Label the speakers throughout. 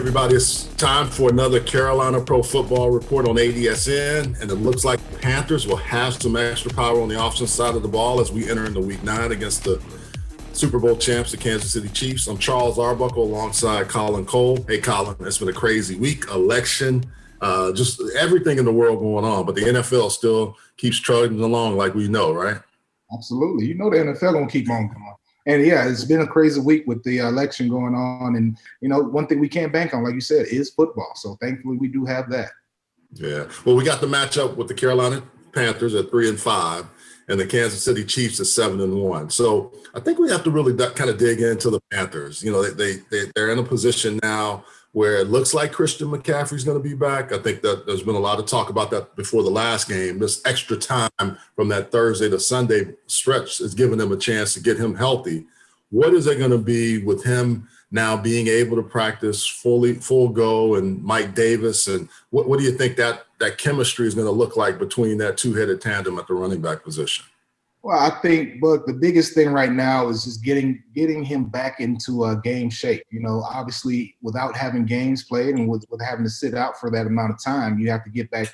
Speaker 1: everybody, it's time for another Carolina Pro Football Report on ADSN, and it looks like the Panthers will have some extra power on the offensive side of the ball as we enter into Week 9 against the Super Bowl champs, the Kansas City Chiefs. I'm Charles Arbuckle alongside Colin Cole. Hey, Colin, it's been a crazy week, election, just everything in the world going on, but the NFL still keeps trudging along like we know, right?
Speaker 2: Absolutely. You know the NFL going to keep on going. And, yeah, it's been a crazy week with the election going on. And, you know, one thing we can't bank on, like you said, is football. So, thankfully, we do have that.
Speaker 1: Yeah. Well, we got the matchup with the Carolina Panthers at 3-5 and the Kansas City Chiefs at 7-1. So, I think we have to really kind of dig into the Panthers. You know, they're in a position now where it looks like Christian McCaffrey is going to be back. I think that there's been a lot of talk about that before the last game. This extra time from that Thursday to Sunday stretch is giving them a chance to get him healthy. What is it going to be with him now being able to practice full go, and Mike Davis? And what do you think that chemistry is going to look like between that two-headed tandem at the running back position?
Speaker 2: Well, I think, Buck, the biggest thing right now is just getting him back into game shape. You know, obviously, without having games played and with having to sit out for that amount of time, you have to get back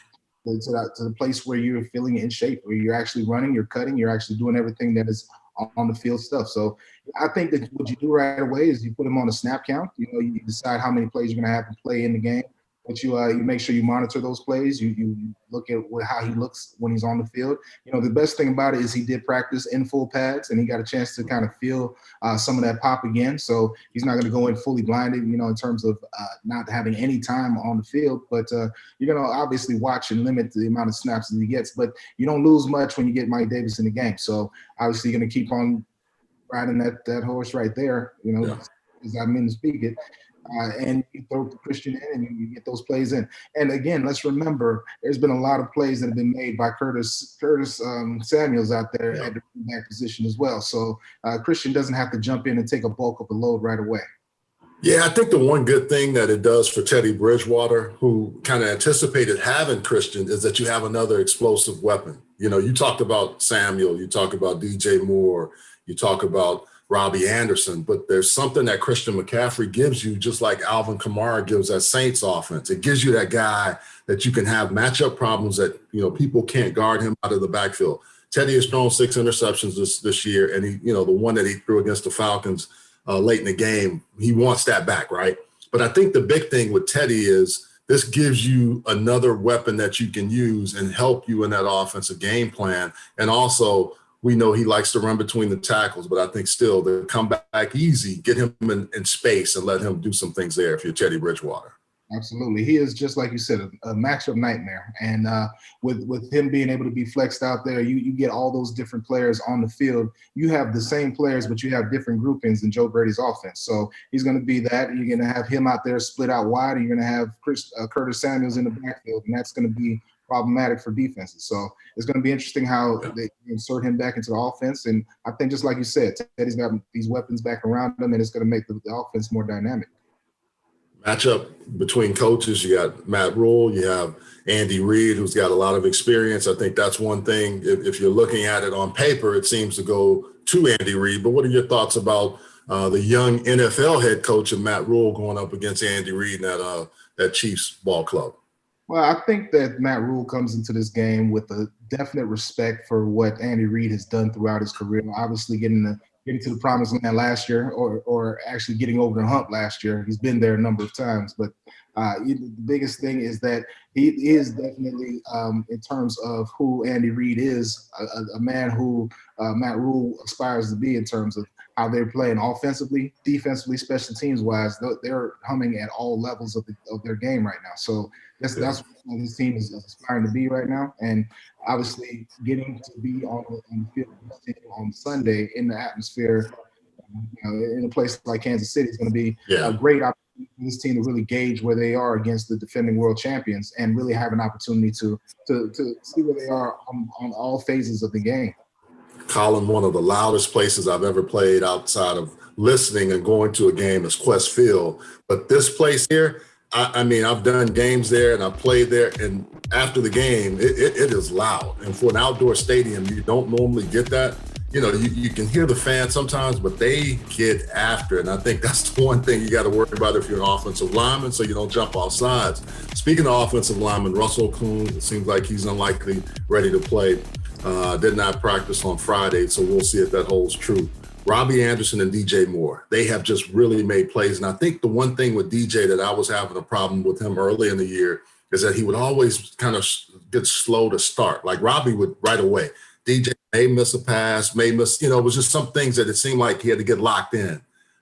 Speaker 2: to the place where you're feeling in shape, where you're actually running, you're cutting, you're actually doing everything that is on the field stuff. So I think that what you do right away is you put him on a snap count. You know, you decide how many plays you're going to have to play in the game. But you make sure you monitor those plays. You look at how he looks when he's on the field. You know, the best thing about it is he did practice in full pads, and he got a chance to kind of feel some of that pop again. So he's not going to go in fully blinded, you know, in terms of not having any time on the field. But you're going to obviously watch and limit the amount of snaps that he gets. But you don't lose much when you get Mike Davis in the game. So obviously you're going to keep on riding that horse right there, you know, as I mean to speak it. And you throw Christian in and you get those plays in. And again, let's remember, there's been a lot of plays that have been made by Curtis Samuels out there at the back position as well. So Christian doesn't have to jump in and take a bulk of the load right away.
Speaker 1: Yeah, I think the one good thing that it does for Teddy Bridgewater, who kind of anticipated having Christian, is that you have another explosive weapon. You know, you talked about Samuel, you talk about DJ Moore, you talk about Robbie Anderson, but there's something that Christian McCaffrey gives you, just like Alvin Kamara gives that Saints offense. It gives you that guy that you can have matchup problems that, you know, people can't guard him out of the backfield. Teddy has thrown 6 interceptions this year, and he, you know, the one that he threw against the Falcons late in the game, he wants that back, right? But I think the big thing with Teddy is this gives you another weapon that you can use and help you in that offensive game plan. And also, we know he likes to run between the tackles, but I think still to come back easy, get him in space and let him do some things there if you're Teddy Bridgewater.
Speaker 2: Absolutely. He is, just like you said, a matchup nightmare. And with him being able to be flexed out there, you get all those different players on the field. You have the same players, but you have different groupings in Joe Brady's offense. So he's going to be that. You're going to have him out there split out wide. You're going to have Curtis Samuels in the backfield, and that's going to be problematic for defenses. So it's going to be interesting how they insert him back into the offense. And I think, just like you said, Teddy's got these weapons back around him, and it's going to make the offense more dynamic.
Speaker 1: Matchup between coaches, you got Matt Rule, you have Andy Reid, who's got a lot of experience. I think that's one thing. If you're looking at it on paper, it seems to go to Andy Reid. But what are your thoughts about the young NFL head coach of Matt Rule going up against Andy Reid in that Chiefs ball club?
Speaker 2: Well, I think that Matt Rule comes into this game with a definite respect for what Andy Reid has done throughout his career. Obviously, getting to the promised land last year, or actually getting over the hump last year. He's been there a number of times. But the biggest thing is that he is definitely, in terms of who Andy Reid is, a man who Matt Rule aspires to be in terms of how they're playing offensively, defensively, special teams wise. They're humming at all levels of their game right now. So that's what this team is aspiring to be right now. And obviously getting to be on the field on Sunday in the atmosphere, in a place like Kansas City is going to be a great opportunity for this team to really gauge where they are against the defending world champions and really have an opportunity to see where they are on all phases of the game.
Speaker 1: Colin, one of the loudest places I've ever played outside of listening and going to a game is Quest Field. But this place here, I mean, I've done games there and I've played there, and after the game, it is loud. And for an outdoor stadium, you don't normally get that. you can hear the fans sometimes, but they get after it. And I think that's the one thing you got to worry about if you're an offensive lineman, so you don't jump off sides. Speaking of offensive lineman, Russell Kuhn, it seems like he's unlikely ready to play. Did not practice on Friday, so we'll see if that holds true. Robbie Anderson and DJ Moore, they have just really made plays. And I think the one thing with DJ that I was having a problem with him early in the year is that he would always kind of get slow to start. Like Robbie would right away. DJ may miss a pass, may miss, it was just some things that it seemed like he had to get locked in.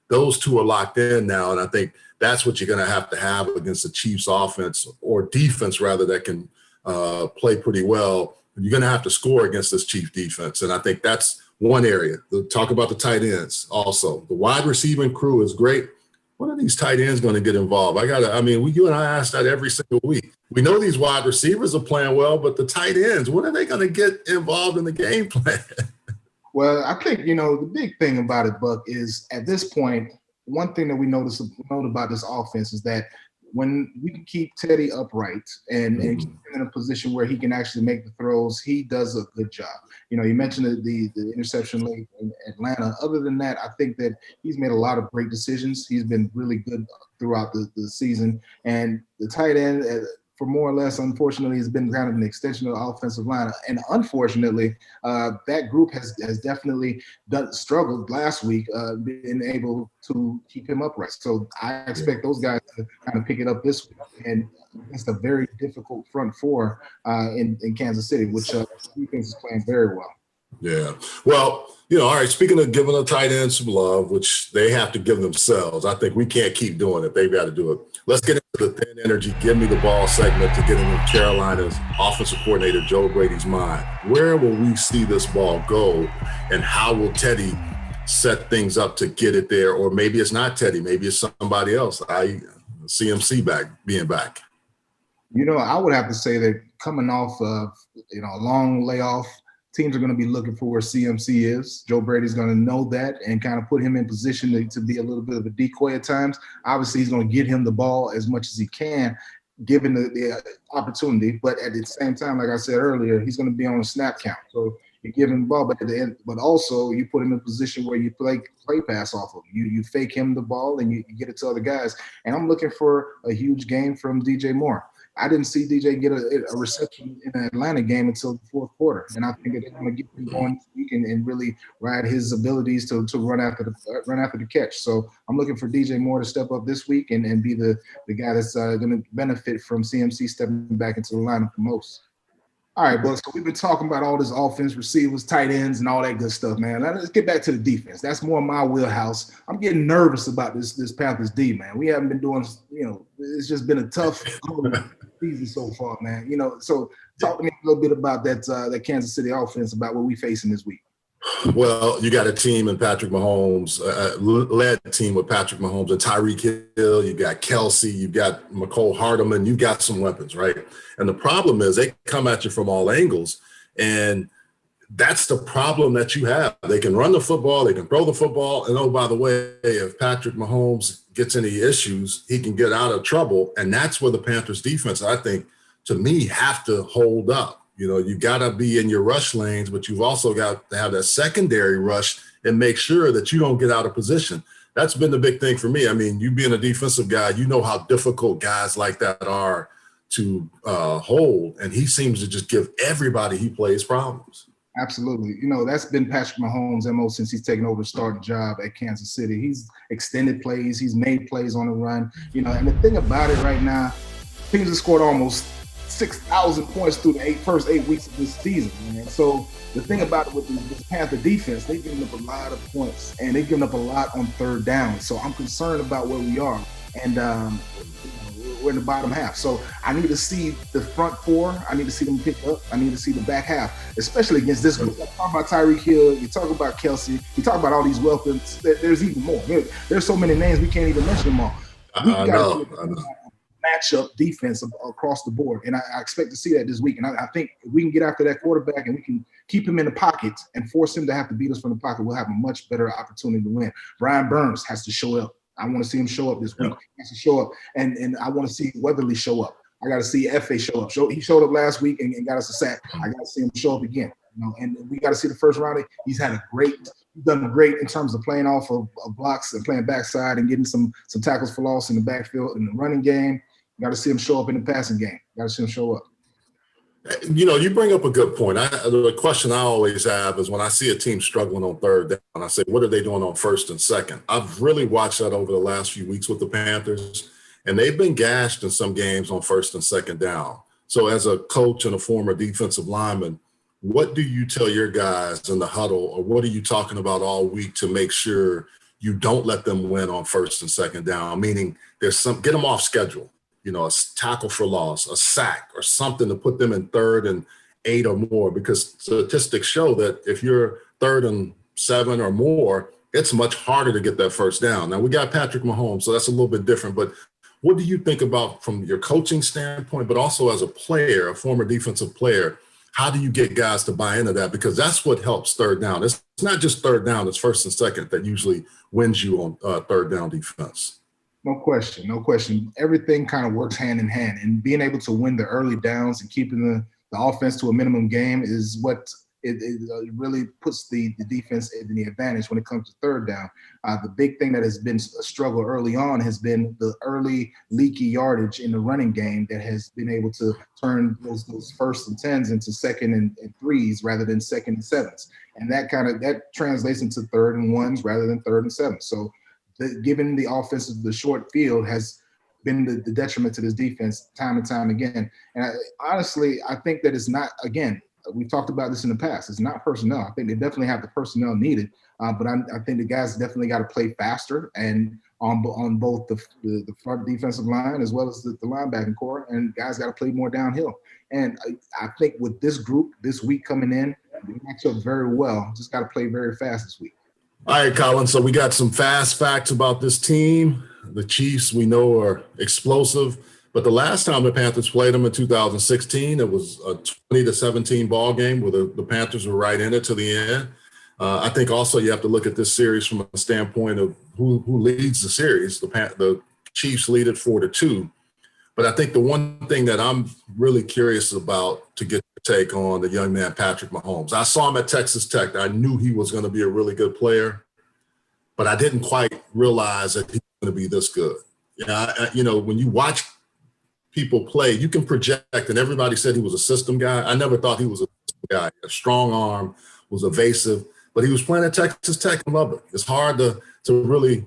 Speaker 1: Those two are locked in now, and I think that's what you're going to have against the Chiefs offense or defense, rather, that can play pretty well. You're going to have to score against this Chiefs defense, and I think that's one area. Talk about the tight ends also. The wide receiving crew is great. When are these tight ends going to get involved? You and I ask that every single week. We know these wide receivers are playing well, but the tight ends, when are they going to get involved in the game plan?
Speaker 2: Well, I think, the big thing about it, Buck, is at this point, one thing that we note about this offense is that when we can keep Teddy upright and keep him in a position where he can actually make the throws, he does a good job. You mentioned the interception late in Atlanta. Other than that, I think that he's made a lot of great decisions. He's been really good throughout the season. And the tight end, for more or less, unfortunately, has been kind of an extension of the offensive line. And unfortunately, that group has definitely struggled last week, being able to keep him upright. So I expect those guys to kind of pick it up this week. And it's a very difficult front four in Kansas City, which defense is playing very well.
Speaker 1: Yeah. Well, all right, speaking of giving the tight ends some love, which they have to give themselves, I think we can't keep doing it. They've got to do it. Let's get into the thin energy, give me the ball segment to get into Carolina's offensive coordinator, Joe Brady's mind. Where will we see this ball go, and how will Teddy set things up to get it there? Or maybe it's not Teddy, maybe it's somebody else. CMC being back.
Speaker 2: I would have to say that coming off of, a long layoff, teams are going to be looking for where CMC is. Joe Brady's going to know that and kind of put him in position to be a little bit of a decoy at times. Obviously, he's going to get him the ball as much as he can, given the opportunity. But at the same time, like I said earlier, he's going to be on a snap count. So you give him the ball, but at the end, but also you put him in a position where you play pass off of him. You fake him the ball and you get it to other guys. And I'm looking for a huge game from DJ Moore. I didn't see DJ get a reception in the Atlanta game until the fourth quarter, and I think they're going to get him going this week and really ride his abilities to run after the catch. So I'm looking for DJ Moore to step up this week and be the guy that's going to benefit from CMC stepping back into the lineup the most. All right, Buck. So we've been talking about all this offense, receivers, tight ends, and all that good stuff, man. Let's get back to the defense. That's more my wheelhouse. I'm getting nervous about this Panthers D, man. We haven't been doing, it's just been a tough season so far, man. So talk to me a little bit about that Kansas City offense, about what we facing this week.
Speaker 1: Well, you got a team in Patrick Mahomes, led team with Patrick Mahomes and Tyreek Hill. You got Kelsey, you got McCole Hardman. You got some weapons, right? And the problem is they come at you from all angles, and that's the problem that you have. They can run the football, they can throw the football, and oh, by the way, if Patrick Mahomes gets any issues, he can get out of trouble, and that's where the Panthers defense, I think, to me, have to hold up. You got to be in your rush lanes, but you've also got to have that secondary rush and make sure that you don't get out of position. That's been the big thing for me. I mean, you being a defensive guy, you know how difficult guys like that are to hold, and he seems to just give everybody he plays problems.
Speaker 2: Absolutely. That's been Patrick Mahomes' MO since he's taken over the starting job at Kansas City. He's extended plays. He's made plays on the run. And the thing about it right now, teams have scored almost 6,000 points through the first 8 weeks of this season, man. So the thing about it with this Panther defense, they've given up a lot of points, and they've given up a lot on third down. So I'm concerned about where we are. And we're in the bottom half. So I need to see the front four. I need to see them pick up. I need to see the back half, especially against this group. You talk about Tyreek Hill. You talk about Kelsey. You talk about all these weapons. There's even more. There's so many names we can't even mention them all.
Speaker 1: I know.
Speaker 2: Matchup defense across the board, and I expect to see that this week. And I think if we can get after that quarterback and we can keep him in the pocket and force him to have to beat us from the pocket, we'll have a much better opportunity to win. Brian Burns has to show up. I want to see him show up this week. He has to show up, and I want to see Weatherly show up. I got to see F.A. show up. He showed up last week and got us a sack. I got to see him show up again. And we got to see the first round. He's done great in terms of playing off of blocks and playing backside and getting some tackles for loss in the backfield in the running game. You got to see him show up in the passing game. Got to see him show up.
Speaker 1: You bring up a good point. The question I always have is when I see a team struggling on third down, I say, what are they doing on first and second? I've really watched that over the last few weeks with the Panthers, and they've been gashed in some games on first and second down. So as a coach and a former defensive lineman, what do you tell your guys in the huddle, or what are you talking about all week to make sure you don't let them win on first and second down? Meaning get them off schedule. A tackle for loss, a sack, or something to put them in 3rd and 8 or more, because statistics show that if you're 3rd and 7 or more, it's much harder to get that first down. Now, we got Patrick Mahomes, so that's a little bit different, but what do you think about from your coaching standpoint, but also as a player, a former defensive player, how do you get guys to buy into that? Because that's what helps third down. It's not just third down, it's first and second that usually wins you on third down defense.
Speaker 2: No question. Everything kind of works hand in hand, and being able to win the early downs and keeping the offense to a minimum game is what it really puts the defense in the advantage when it comes to third down. The big thing that has been a struggle early on has been the early leaky yardage in the running game that has been able to turn those first and 10s into second and 3s rather than second and 7s. And that translates into 3rd and 1s rather than 3rd and 7s. So given the offense of the short field has been the detriment to this defense time and time again. And honestly, I think that it's not, again, we've talked about this in the past. It's not personnel. I think they definitely have the personnel needed, but I think the guys definitely got to play faster and on both the front defensive line as well as the linebacking core, and guys got to play more downhill. And I think with this group this week coming in, they match up very well. Just got to play very fast this week.
Speaker 1: All right, Colin. So we got some fast facts about this team. The Chiefs, we know, are explosive. But the last time the Panthers played them in 2016, it was a 20-17 ball game where the Panthers were right in it to the end. I think also you have to look at this series from a standpoint of who leads the series. The Chiefs lead it 4-2. But I think the one thing that I'm really curious about to get your take on the young man, Patrick Mahomes. I saw him at Texas Tech. I knew he was going to be a really good player, but I didn't quite realize that he was going to be this good. When you watch people play, you can project, and everybody said he was a system guy. I never thought he was a system guy. A strong arm, was evasive, but he was playing at Texas Tech and loved it. It's hard to really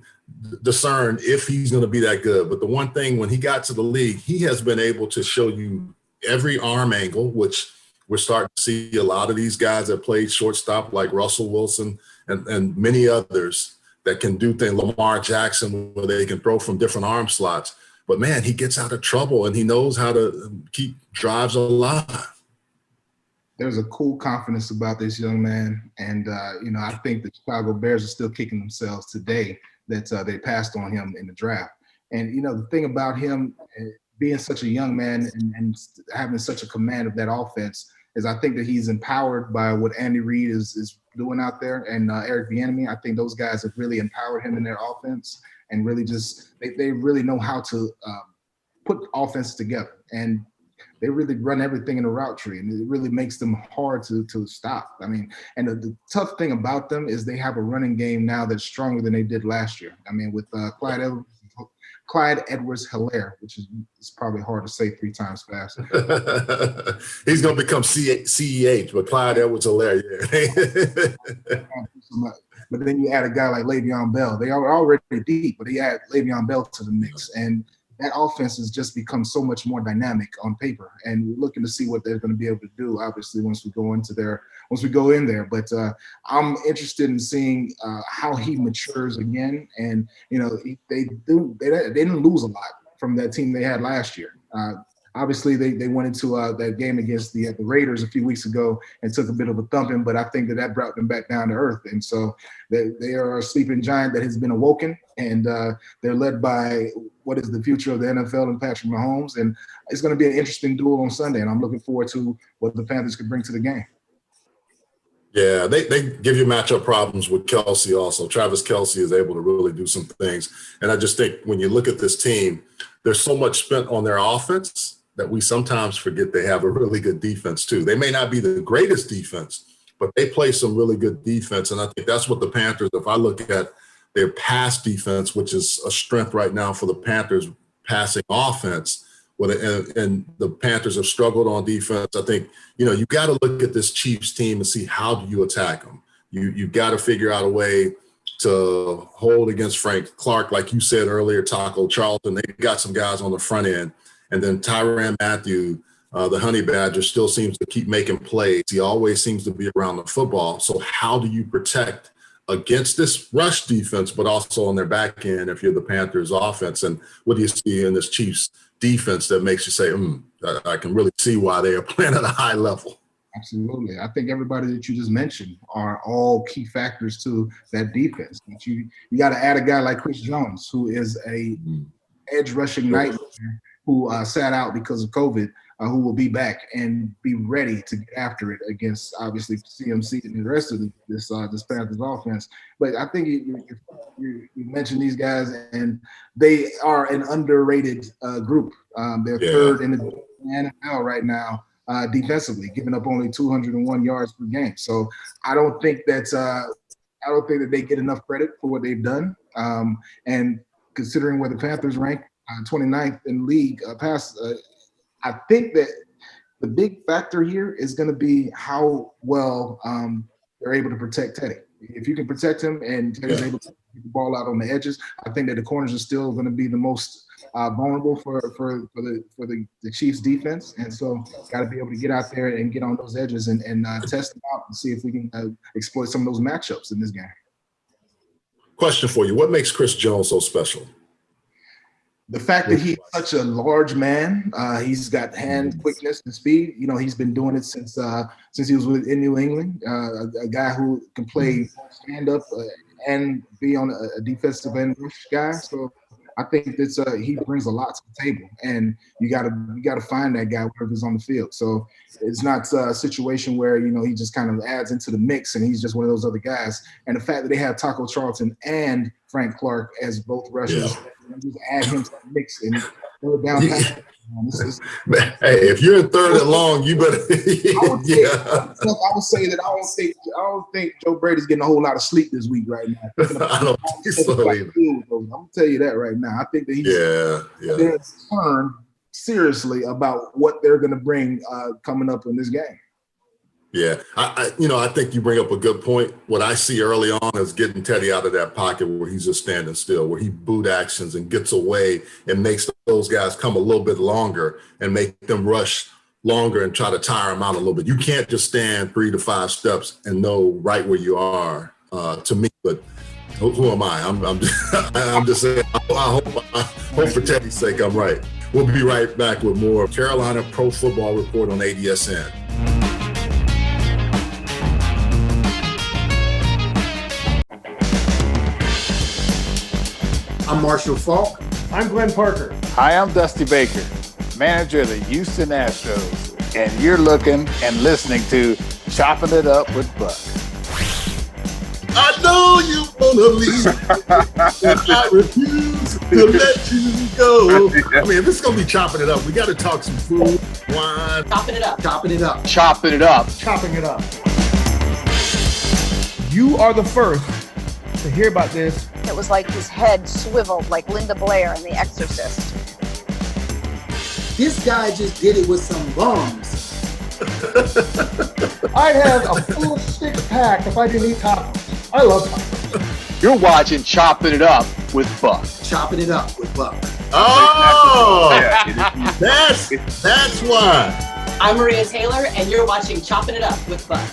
Speaker 1: discern if he's going to be that good. But the one thing, when he got to the league, he has been able to show you every arm angle, which we're starting to see a lot of these guys that played shortstop like Russell Wilson and many others that can do things, Lamar Jackson, where they can throw from different arm slots. But, man, he gets out of trouble, and he knows how to keep drives alive.
Speaker 2: There's a cool confidence about this young man. And, I think the Chicago Bears are still kicking themselves today that they passed on him in the draft. And, the thing about him being such a young man and having such a command of that offense is I think that he's empowered by what Andy Reid is doing out there, and Eric Bieniemy. I think those guys have really empowered him in their offense and really just they really know how to put offense together. And they really run everything in a route tree, and it really makes them hard to stop. I mean, and the tough thing about them is they have a running game now that's stronger than they did last year. I mean, with Clyde Edwards-Helaire, which is probably hard to say 3 times fast.
Speaker 1: He's going to become CEH, but Clyde Edwards-Helaire, yeah.
Speaker 2: But then you add a guy like Le'Veon Bell. They are already deep, but they add Le'Veon Bell to the mix. And that offense has just become so much more dynamic on paper. And we're looking to see what they're going to be able to do, obviously, once we go in there. But I'm interested in seeing how he matures again. And, they didn't lose a lot from that team they had last year. Obviously, they went into that game against the Raiders a few weeks ago and took a bit of a thumping, but I think that brought them back down to earth. And so they are a sleeping giant that has been awoken, and they're led by what is the future of the NFL and Patrick Mahomes. And it's going to be an interesting duel on Sunday, and I'm looking forward to what the Panthers could bring to the game.
Speaker 1: Yeah, they give you matchup problems with Kelsey also. Travis Kelsey is able to really do some things. And I just think when you look at this team, there's so much spent on their offense that we sometimes forget they have a really good defense too. They may not be the greatest defense, but they play some really good defense. And I think that's what the Panthers, if I look at their pass defense, which is a strength right now for the Panthers passing offense, and the Panthers have struggled on defense. I think, you got to look at this Chiefs team and see how do you attack them. You've got to figure out a way to hold against Frank Clark, like you said earlier, Taco Charlton. They got some guys on the front end. And then Tyrann Mathieu, the Honey Badger, still seems to keep making plays. He always seems to be around the football. So how do you protect against this rush defense, but also on their back end if you're the Panthers offense? And what do you see in this Chiefs defense that makes you say, I can really see why they are playing at a high level?
Speaker 2: Absolutely. I think everybody that you just mentioned are all key factors to that defense. But you got to add a guy like Chris Jones, who is a edge rushing nightmare, who sat out because of COVID, who will be back and be ready to get after it against, obviously, CMC and the rest of this Panthers offense. But I think you mentioned these guys, and they are an underrated group. They're third in the NFL right now defensively, giving up only 201 yards per game. So I don't think that they get enough credit for what they've done. And considering where the Panthers rank, 29th in league I think that the big factor here is going to be how well they're able to protect Teddy. If you can protect him and Teddy's able to get the ball out on the edges, I think that the corners are still going to be the most vulnerable for the Chiefs defense. And so got to be able to get out there and get on those edges and test them out and see if we can exploit some of those matchups in this game.
Speaker 1: Question for you. What makes Chris Jones so special?
Speaker 2: The fact that he's such a large man, he's got hand quickness and speed. He's been doing it since he was in New England. A guy who can play stand up and be on a defensive end rush guy. So I think that he brings a lot to the table, and you gotta find that guy wherever he's on the field. So it's not a situation where he just kind of adds into the mix and he's just one of those other guys. And the fact that they have Taco Charlton and Frank Clark as both rushers. Just add him to the mix and go down.
Speaker 1: Hey, if you're in third and long, you better.
Speaker 2: I would say that I don't think Joe Brady's getting a whole lot of sleep this week right now.
Speaker 1: I don't think so either.
Speaker 2: I'm gonna tell you that right now. I think that he's concerned seriously about what they're gonna bring coming up in this game.
Speaker 1: Yeah, I think you bring up a good point. What I see early on is getting Teddy out of that pocket where he's just standing still, where he boot actions and gets away and makes those guys come a little bit longer and make them rush longer and try to tire them out a little bit. You can't just stand 3 to 5 steps and know right where you are. To me, but who am I? I'm just saying. I hope for Teddy's sake I'm right. We'll be right back with more Carolina Pro Football Report on ADSN.
Speaker 3: I'm Marshall Falk.
Speaker 4: I'm Glenn Parker.
Speaker 5: Hi, I'm Dusty Baker, manager of the Houston Astros, and you're looking and listening to Chopping It Up with Buck.
Speaker 1: I know you wanna leave, and I refuse to let you go. I mean, if it's gonna be chopping it up, we got to talk some food, wine.
Speaker 3: Chopping it up. Chopping it up.
Speaker 5: Chopping it up.
Speaker 4: Chopping it up. You are the first to hear about this.
Speaker 6: It was like his head swiveled like Linda Blair in The Exorcist.
Speaker 3: This guy just did it with some bums.
Speaker 4: I'd have a full six pack if I didn't eat tacos. I love tacos.
Speaker 5: You're watching Chopping It Up with Buck.
Speaker 3: Chopping it up with Buck.
Speaker 1: Oh, that's why.
Speaker 7: I'm Maria Taylor, and you're watching Chopping It Up with Buck.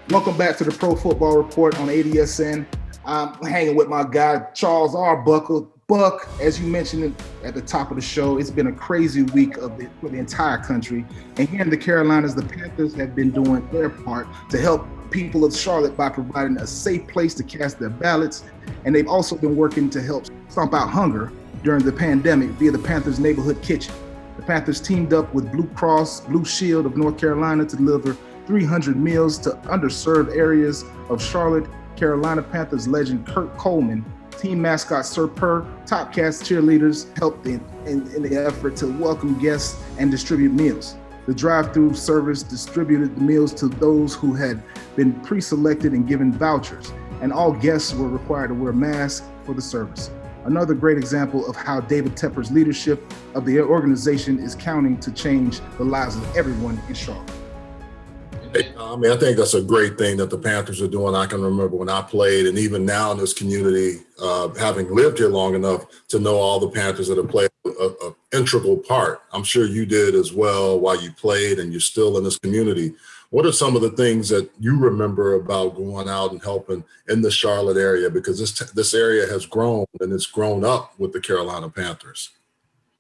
Speaker 2: Welcome back to the Pro Football Report on ADSN. I'm hanging with my guy, Charles R. Buckle. Buck, as you mentioned at the top of the show, it's been a crazy week for the entire country. And here in the Carolinas, the Panthers have been doing their part to help people of Charlotte by providing a safe place to cast their ballots. And they've also been working to help stomp out hunger during the pandemic via the Panthers Neighborhood Kitchen. The Panthers teamed up with Blue Cross Blue Shield of North Carolina to deliver 300 meals to underserved areas of Charlotte. Carolina Panthers legend Kurt Coleman Team mascot Sir Purr, top cast cheerleaders helped in the effort to welcome guests and distribute meals. The drive-through service distributed the meals to those who had been pre-selected and given vouchers, and all guests were required to wear masks for the service. Another great example of how David Tepper's leadership of the organization is counting to change the lives of everyone in Charlotte.
Speaker 1: I mean, I think that's a great thing that the Panthers are doing. I can remember when I played, and even now in this community, having lived here long enough to know all the Panthers that have played an integral part. I'm sure you did as well while you played, and you're still in this community. What are some of the things that you remember about going out and helping in the Charlotte area? Because this area has grown, and it's grown up with the Carolina Panthers.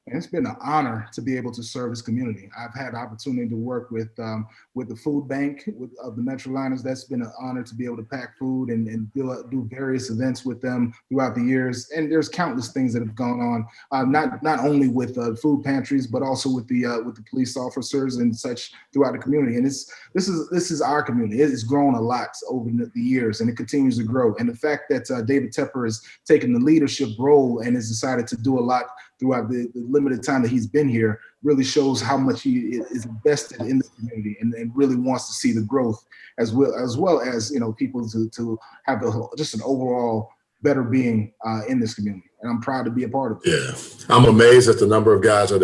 Speaker 2: And it's been an honor to be able to serve this community. I've had the opportunity to work with the food bank of the Metroliners. That's been an honor to be able to pack food and do various events with them throughout the years. And there's countless things that have gone on, not only with food pantries, but also with the police officers and such throughout the community. And this is our community. It's grown a lot over the years, and it continues to grow. And the fact that David Tepper has taken the leadership role and has decided to do a lot throughout the limited time that he's been here really shows how much he is invested in the community and really wants to see the growth as well as people to have just an overall better being in this community. And I'm proud to be a part of it.
Speaker 1: Yeah, I'm amazed at the number of guys that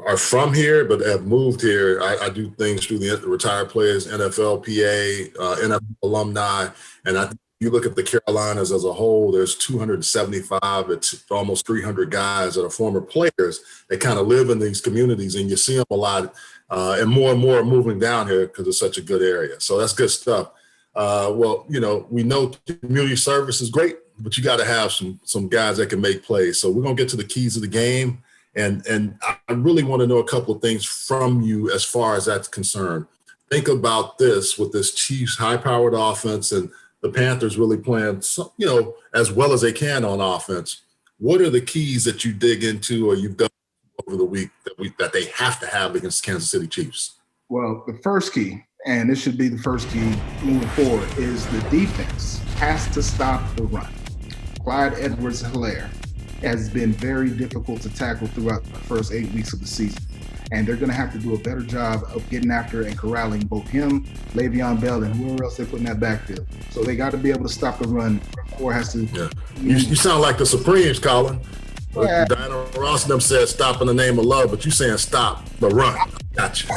Speaker 1: are from here but have moved here. I do things through the retired players, NFL, PA, NFL alumni, and I think you look at the Carolinas as a whole, there's 275, it's almost 300 guys that are former players that kind of live in these communities, and you see them a lot, and more are moving down here because it's such a good area. So that's good stuff. Well, we know community service is great, but you got to have some guys that can make plays. So we're going to get to the keys of the game, and I really want to know a couple of things from you as far as that's concerned. Think about this with this Chiefs high-powered offense and the Panthers really playing, as well as they can on offense. What are the keys that you dig into or you've done over the week that they have to have against Kansas City Chiefs?
Speaker 2: Well, the first key, and this should be the first key moving forward, is the defense has to stop the run. Clyde Edwards-Helaire has been very difficult to tackle throughout the first 8 weeks of the season. And they're going to have to do a better job of getting after and corralling both him, Le'Veon Bell, and whoever else they put in that backfield. So they got to be able to stop the run. Or has to. Yeah.
Speaker 1: You sound like the Supremes, Colin.
Speaker 2: Yeah.
Speaker 1: Diana Ross and them said stop in the name of love, but you saying stop the run. Gotcha.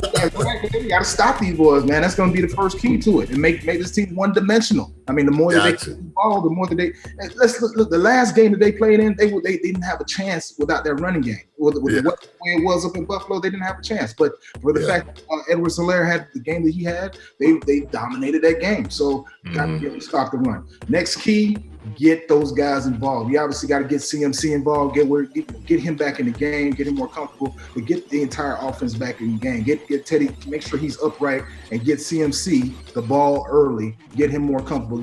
Speaker 2: You got to stop these boys, man. That's going to be the first key to it, and make this team one-dimensional. I mean, the more that they get the ball, the more that they. Let's look. The last game that they played in, they didn't have a chance without their running game. With the way it was up in Buffalo, they didn't have a chance. But for the fact that Edwards-Helaire had the game that he had, they dominated that game. So got to be able to stop the run. Next key. Get those guys involved. You obviously got to get CMC involved, get him back in the game, get him more comfortable, but get the entire offense back in the game. Get Teddy, make sure he's upright, and get CMC the ball early, get him more comfortable,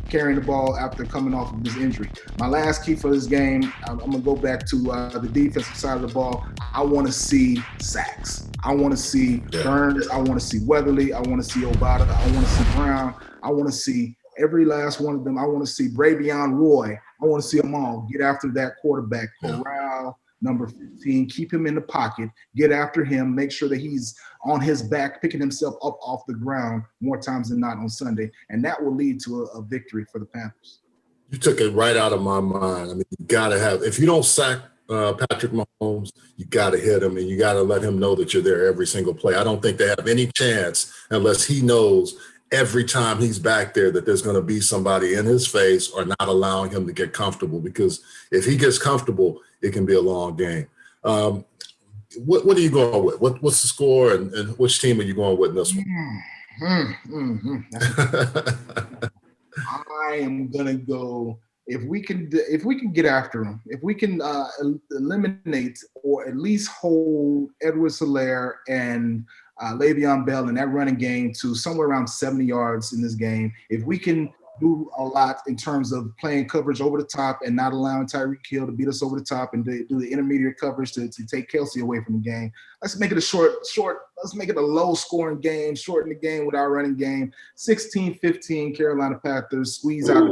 Speaker 2: carrying the ball after coming off of his injury. My last key for this game, I'm going to go back to the defensive side of the ball. I want to see sacks. I want to see Burns. I want to see Weatherly. I want to see Obata. I want to see Brown. I want to see every last one of them. I want to see Bravion Roy. I want to see them all get after that quarterback. Corral, number 15, keep him in the pocket, get after him, make sure that he's on his back, picking himself up off the ground more times than not on Sunday. And that will lead to a victory for the Panthers.
Speaker 1: You took it right out of my mind. I mean, you got to have, if you don't sack Patrick Mahomes, you got to hit him, and you got to let him know that you're there every single play. I don't think they have any chance unless he knows every time he's back there that there's going to be somebody in his face or not allowing him to get comfortable, because if he gets comfortable, it can be a long game. What are you going with? What's the score, and which team are you going with in this one?
Speaker 2: I am going to go, if we can get after him, if we can eliminate or at least hold Edwards-Helaire and Le'Veon Bell in that running game to somewhere around 70 yards in this game. If we can do a lot in terms of playing coverage over the top and not allowing Tyreek Hill to beat us over the top and do the intermediate coverage to take Kelsey away from the game. Let's make it a short. Let's make it a low-scoring game, shorten the game with our running game. 16-15 Carolina Panthers, squeeze out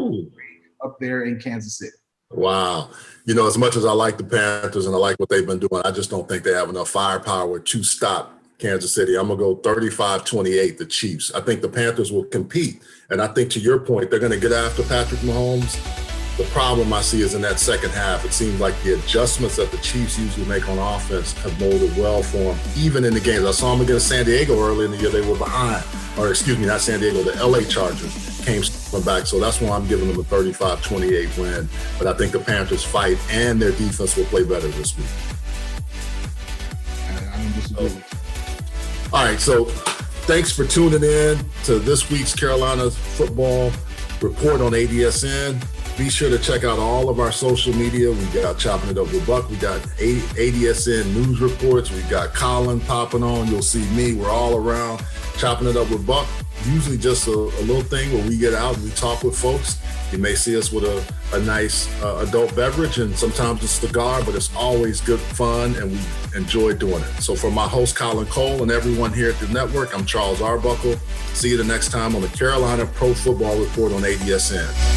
Speaker 2: up there in Kansas City.
Speaker 1: Wow. You know, as much as I like the Panthers and I like what they've been doing, I just don't think they have enough firepower to stop Kansas City. I'm going to go 35-28, the Chiefs. I think the Panthers will compete. And I think, to your point, they're going to get after Patrick Mahomes. The problem I see is in that second half, it seems like the adjustments that the Chiefs usually make on offense have molded well for them, even in the games. I saw them against San Diego early in the year. They were behind, or excuse me, not San Diego, the LA Chargers came back. So that's why I'm giving them a 35-28 win. But I think the Panthers fight and their defense will play better this week.
Speaker 2: I don't disagree with you.
Speaker 1: All right, so thanks for tuning in to this week's Carolina Football Report on ADSN. Be sure to check out all of our social media. We got Chopping It Up with Buck. We got ADSN news reports. We got Colin popping on. You'll see me. We're all around Chopping It Up with Buck. Usually just a little thing where we get out and we talk with folks. You may see us with a nice adult beverage and sometimes a cigar, but it's always good fun and we enjoy doing it. So for my host, Colin Cole, and everyone here at the network, I'm Charles Arbuckle. See you the next time on the Carolina Pro Football Report on ADSN.